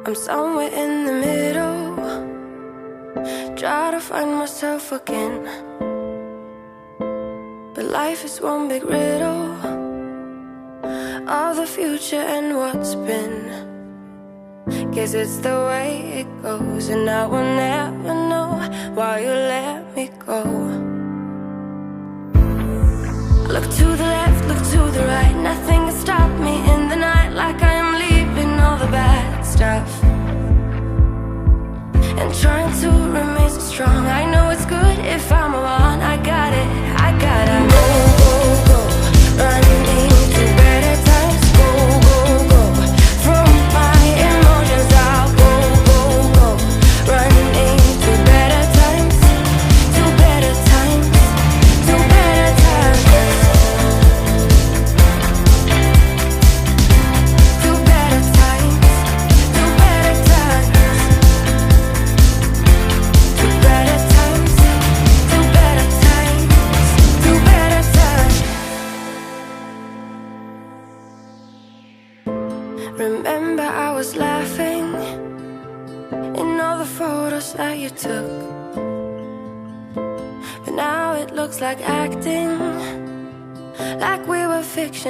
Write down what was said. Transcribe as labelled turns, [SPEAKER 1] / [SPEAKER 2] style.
[SPEAKER 1] I'm somewhere in the middle, try to find myself again. But life is one big riddle of the future and what's been. Guess it's the way it goes, and I will never know why you let me go. Look to the left, look to the right, nothing can stop me in the night, like I am leaving all the bad stuff and trying to remain so strong. I know it's good if I'm alone. I got it, I gotta go, go, go, running to better times. Go, go, go, from my emotions I'll go, go, go, running to better times, to better times, to better times, to better times, to better times. To better times, to better times, to better times. Remember I was laughing in all the photos that you took, but now it looks like acting, like we were fiction.